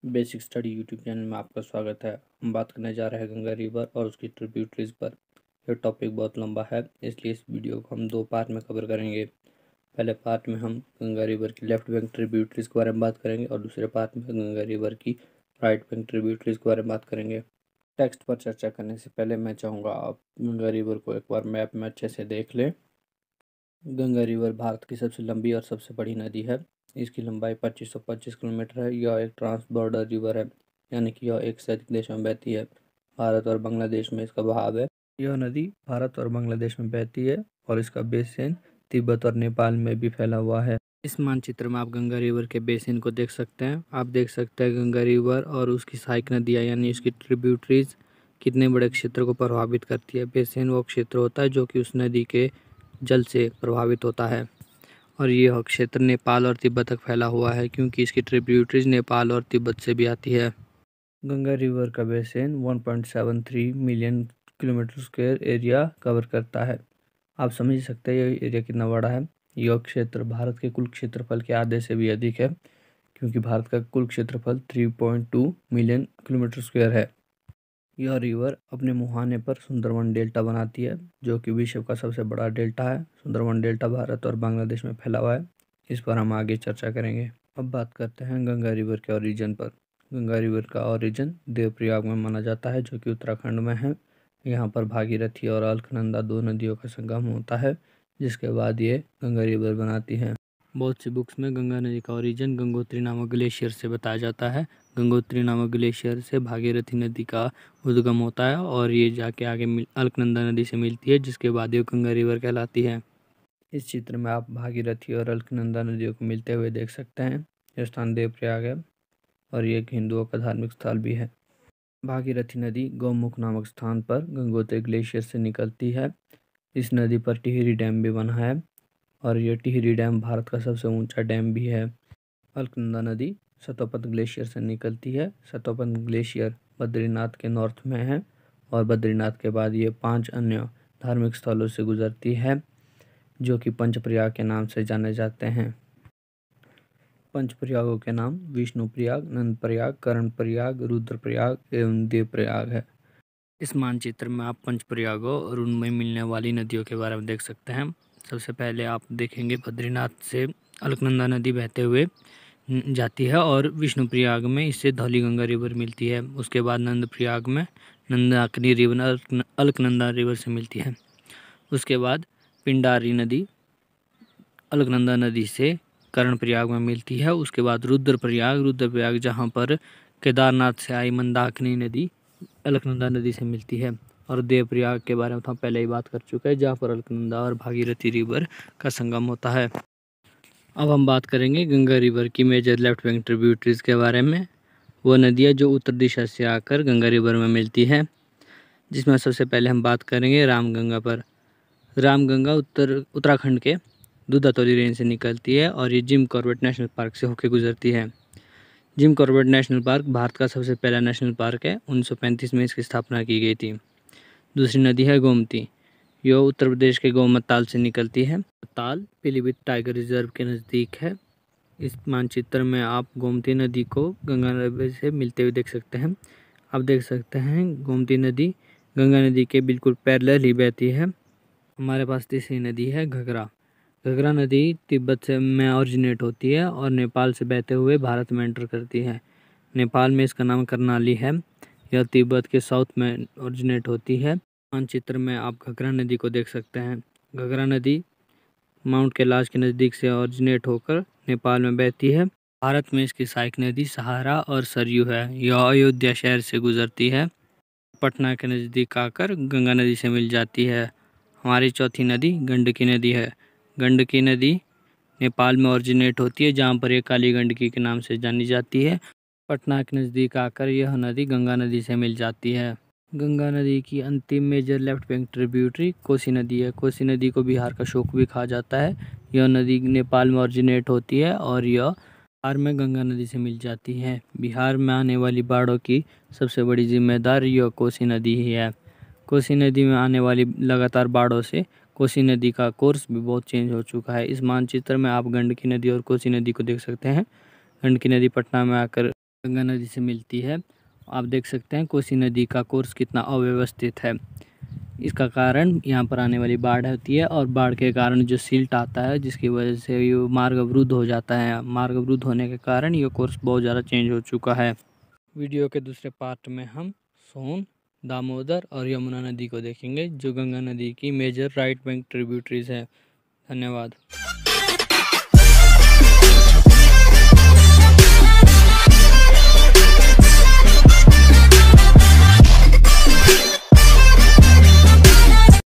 Basic study YouTube channel में आपका स्वागत है। हम बात करने जा रहे हैं गंगा रिवर और उसकी ट्रिब्यूटरीज पर। यह टॉपिक बहुत लंबा है, इसलिए इस वीडियो को हम दो पार्ट में कवर करेंगे। पहले पार्ट में हम गंगा रिवर की लेफ्ट बैंक ट्रिब्यूटरीज के बारे में बात करेंगे और दूसरे पार्ट में गंगा रिवर की राइट बैंक ट्रिब्यूटरीज के बारे में बात करेंगे। टेक्स्ट पर चर्चा करने से पहले मैं चाहूँगा आप गंगा रिवर को एक बार मैप में अच्छे से देख लें। गंगा रिवर भारत की सबसे लंबी और सबसे बड़ी नदी है। इसकी लंबाई 2525 किलोमीटर है। यह एक ट्रांस बॉर्डर रिवर है, यानी कि यह एक से अधिक देशों में बहती है। भारत और बांग्लादेश में इसका बहाव है। यह नदी भारत और बांग्लादेश में बहती है और इसका बेसिन तिब्बत और नेपाल में भी फैला हुआ है। इस मानचित्र में आप गंगा रिवर के बेसिन को देख सकते हैं। आप देख सकते हैं गंगा रिवर और उसकी सहायक नदियाँ यानी उसकी ट्रिब्यूटरीज कितने बड़े क्षेत्र को प्रभावित करती है। बेसिन वो क्षेत्र होता है जो कि उस नदी के जल से प्रभावित होता है और यह क्षेत्र नेपाल और तिब्बत तक फैला हुआ है, क्योंकि इसकी ट्रिब्यूटरीज नेपाल और तिब्बत से भी आती है। गंगा रिवर का basin 1.73 million kilometre square area cover करता है। आप समझ सकते हैं ये एरिया कितना बड़ा है। यह क्षेत्र भारत के कुल क्षेत्रफल के आधे से भी अधिक है, क्योंकि भारत का कुल क्षेत्रफल 3.2 मिलियन किलोमीटर स्क्वायर है। यह रिवर अपने मुहाने पर सुंदरवन डेल्टा बनाती है, जो कि विश्व का सबसे बड़ा डेल्टा है। सुंदरवन डेल्टा भारत और बांग्लादेश में फैला हुआ है। इस पर हम आगे चर्चा करेंगे। अब बात करते हैं गंगा रिवर के ओरिजिन पर। गंगा रिवर का ओरिजिन देवप्रयाग में माना जाता है, जो कि उत्तराखंड में है। यहाँ पर भागीरथी और अलकनंदा दो नदियों का संगम होता है, जिसके बाद ये गंगा रिवर बनाती है। बहुत सी बुक्स में गंगा नदी का ओरिजिन गंगोत्री नामक ग्लेशियर से बताया जाता है। गंगोत्री नामक ग्लेशियर से भागीरथी नदी का उद्गम होता है और ये जाके आगे अलकनंदा नदी से मिलती है, जिसके बाद ये गंगा रिवर कहलाती है। इस चित्र में आप भागीरथी और अलकनंदा नदियों को मिलते हुए देख सकते हैं। यह स्थान देवप्रयाग है और ये एक हिंदुओं का धार्मिक स्थल भी है। भागीरथी नदी गौमुख नामक स्थान पर गंगोत्री ग्लेशियर से निकलती है। इस नदी पर टिहरी डैम भी बना है और यह टिहरी डैम भारत का सबसे ऊंचा डैम भी है। अलकनंदा नदी सतोपत ग्लेशियर से निकलती है। सतोपत ग्लेशियर बद्रीनाथ के नॉर्थ में है और बद्रीनाथ के बाद ये 5 अन्य धार्मिक स्थलों से गुजरती है, जो कि पंचप्रयाग के नाम से जाने जाते हैं। पंचप्रयागों के नाम विष्णुप्रयाग, नंदप्रयाग, कर्णप्रयाग, रुद्रप्रयाग एवं देवप्रयाग है। इस मानचित्र में आप पंचप्रयागों और उनमें मिलने वाली नदियों के बारे में देख सकते हैं। सबसे पहले आप देखेंगे बद्रीनाथ से अलकनंदा नदी बहते हुए जाती है और विष्णुप्रयाग में इससे धौलीगंगा रिवर मिलती है। उसके बाद नंदप्रयाग में नंदाकिनी रिवर अलकनंदा रिवर से मिलती है। उसके बाद पिंडारी नदी अलकनंदा नदी से कर्णप्रयाग में मिलती है। उसके बाद रुद्रप्रयाग जहाँ पर केदारनाथ से आई मंदाकिनी नदी अलकनंदा नदी से मिलती है। और देवप्रयाग के बारे में तो हम पहले ही बात कर चुके हैं, जहाँ पर अलकनंदा और भागीरथी रिवर का संगम होता है। अब हम बात करेंगे गंगा रिवर की मेजर लेफ्ट बैंक ट्रिब्यूटरीज के बारे में। वो नदियाँ जो उत्तर दिशा से आकर गंगा रिवर में मिलती है, जिसमें सबसे पहले हम बात करेंगे रामगंगा पर। रामगंगा उत्तराखंड के दूधातोली रेंज से निकलती है और ये जिम कॉर्बेट नेशनल पार्क से होकर गुजरती है। Jim Corbett national park Bharat का सबसे पहला नेशनल पार्क है। 1935 में इसकी स्थापना की गई थी। दूसरी नदी है गोमती। यह उत्तर प्रदेश के गोमत ताल से निकलती है। ताल पीलीभीत टाइगर रिजर्व के नज़दीक है। इस मानचित्र में आप गोमती नदी को गंगा नदी से मिलते हुए देख सकते हैं। आप देख सकते हैं गोमती नदी गंगा नदी के बिल्कुल पैरेलल ही बहती है। हमारे पास तीसरी नदी है घघरा। घघरा नदी तिब्बत से में ओरिजिनेट होती है और नेपाल से बहते हुए भारत में एंटर करती है। नेपाल में इसका नाम करनाली है। यह तिब्बत के साउथ में ओरिजिनेट होती है। मानचित्र में आप घघरा नदी को देख सकते हैं। घघरा नदी माउंट कैलाश के नज़दीक से ओरिजिनेट होकर नेपाल में बहती है। भारत में इसकी सहायक नदी सहारा और सरयू है। यह अयोध्या शहर से गुजरती है, पटना के नज़दीक आकर गंगा नदी से मिल जाती है। हमारी चौथी नदी गंडकी नदी है। गंडकी नदी नेपाल में ओरिजिनेट होती है, जहाँ पर ये काली गंडकी के नाम से जानी जाती है। पटना के नज़दीक आकर यह नदी गंगा नदी से मिल जाती है। गंगा नदी की अंतिम major left bank tributary Kosi नदी है। कोसी नदी को बिहार का शोक भी कहा जाता है। यह नदी नेपाल में ओरिजिनेट होती है और यह बिहार में गंगा नदी से मिल जाती है। बिहार में आने वाली बाढ़ों की सबसे बड़ी जिम्मेदार यह कोसी नदी ही है। कोसी नदी में आने वाली लगातार बाढ़ों से कोसी नदी का कोर्स भी बहुत चेंज हो चुका है। इस मानचित्र में आप गंडकी नदी और कोसी नदी को देख सकते हैं। गंडकी नदी पटना में आकर गंगा नदी से मिलती है। आप देख सकते हैं कोसी नदी का कोर्स कितना अव्यवस्थित है। इसका कारण यहाँ पर आने वाली बाढ़ होती है और बाढ़ के कारण जो सिल्ट आता है जिसकी वजह से ये मार्ग अवरुद्ध हो जाता है। मार्ग अवरुद्ध होने के कारण ये कोर्स बहुत ज़्यादा चेंज हो चुका है। वीडियो के दूसरे पार्ट में हम सोन, दामोदर और यमुना नदी को देखेंगे जो गंगा नदी की मेजर राइट बैंक ट्रिब्यूटरीज है। धन्यवाद।